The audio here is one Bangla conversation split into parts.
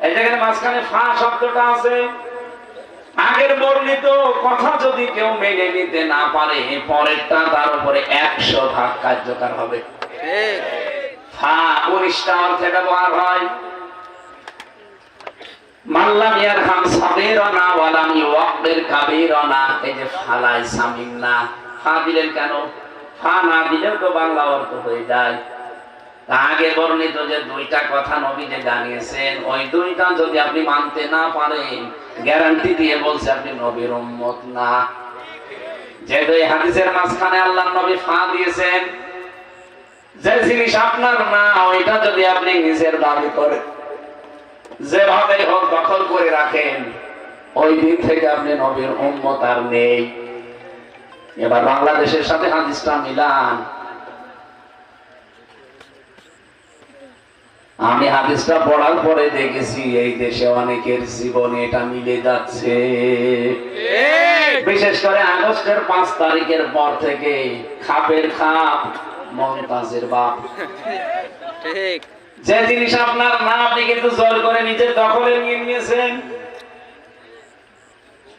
এই যেখানে মাঝখানে ফা শব্দটা আছে, আগের বর্ণিত কথা যদি কেউ মেনে নিতে না পারে পরেরটা তার উপরে 100 ভাগ কার্যকর হবে। ফা 19টা অর্থে ব্যবহার হয়। মাল্লাম ইয়ারহাম সাগীরানা ওয়ালাম ইউওয়াক্কির কাবীরানা, এই যে ফালাই সামিনা, ফা দিলেন কেন? ফা না দিলেও তো বাংলা অর্থ হয়ে যায়। আগে বর্ণিত যে 2টা কথা নবী যে জানিয়েছেন, ওই 2টা যদি আপনি মানতে না পারেন গ্যারান্টি দিয়ে বলছে আপনি নবীর উম্মত না। যে 2 হাদিসের মাঝখানে আল্লাহর নবী ফা দিয়েছেন, যে জিনিস আপনার না ওইটা যদি আপনি নিজের দাবি করেন, যেভাবে হোক দখল করে রাখেন, ওই দিন থেকে আপনি নবীর উম্মত আর নেই। এবার বাংলাদেশের সাথে হাদিসটা মিলান। আমি হাদিসটা পড়ার পরে দেখেছি এই দেশে অনেকের জীবনে এটা মিলে যাচ্ছে। বিশেষ করে আগস্টের 5 তারিখের পর থেকে খাপের খাপ মমতাজের বাপ। ঠিক, যে জিনিস আপনার না আপনি কিন্তু জোর করে নিজের দখলে নিয়ে নিয়েছেন।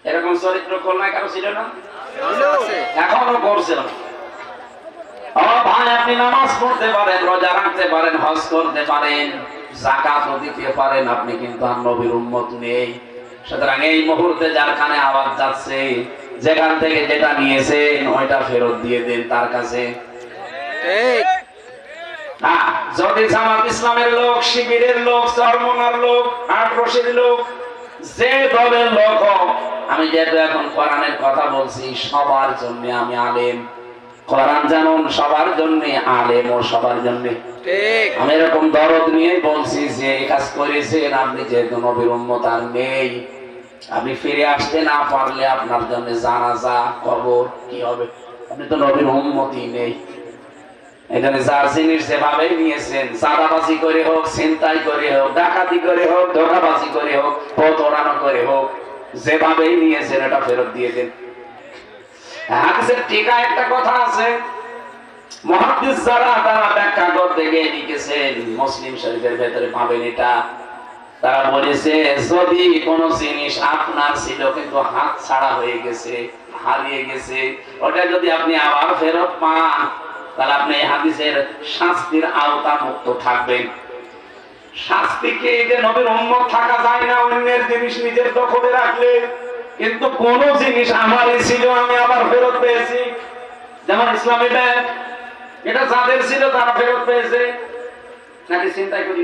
এরকম চরিত্র খুলনায় কারো ছিল না? এখনো করছে। ও ভাই, আপনি নামাজ পড়তে পারেন, রোজা রাখতে পারেন, হজ করতে পারেন, যাকাতও দিতে পারেন, আপনি কিন্তু আর নবীর উম্মত নেই। সুতরাং এই মুহূর্তে যার কানে আওয়াজ যাচ্ছে, যেখান থেকে যেটা নিয়েছেন ওইটা ফেরত দিয়ে দেন তার কাছে। ঠিক। হ্যাঁ, যদি জামাত ইসলামের লোক, শিবিরের লোক, চরমনার লোক, আটরশির লোক, যে দলের লোক হোক, আমি যেহেতু এখন কোরআনের কথা বলছি, সবার জন্য আমি আলেম। কোরআন জানুন সবার জন্য, আলেম ও সবার জন্য। ঠিক, আমি এরকম দরদ নিয়ে বলছি যে এই কাজ করেছেন আপনি, যেহেতু নবীর উম্মত আর নেই, আপনি ফিরে আসতে না পারলে আপনার জন্য জানাজা, কবর কি হবে? আপনি তো নবীর উম্মতই নেই। এখানে যার জিনিস যেভাবে নিয়েছেন, চাঁদাবাজি করে হোক, ছিনতাই করে হোক, ডাকাতি করে হোক, ধোঁকাবাজি করে হোক, প্রতারণা করে হোক, যেভাবেই নিয়েছেন এটা ফেরত দিয়ে দেন। হাদিসের টিকা একটা কথা আছে, মুহাদ্দিস যারা তারা ব্যাখ্যা করতে গিয়ে লিখেছেন, মুসলিম শরীফের ভেতরে পাবেন এটা। তারা বলেছে যদি কোন জিনিস আপনার ছিল কিন্তু হাত ছাড়া হয়ে গেছে, হারিয়ে গেছে, ওটা যদি আপনি আবার ফেরত পান তাহলে আপনি এই হাদিসের শাস্তির আওতা মুক্ত থাকবেন। শাস্তিকে যে নবীর উম্মত থাকা যায় না অন্যের জিনিস নিজের দখলে রাখলে, কিন্তু কোন জিনিস আমারই ছিল আমি আবার ফেরত পেয়েছি। যেমন ইসলামী ব্যাংক, এটা যাদের ছিল তারা ফেরত পেয়েছে, নাকি চিন্তাই করি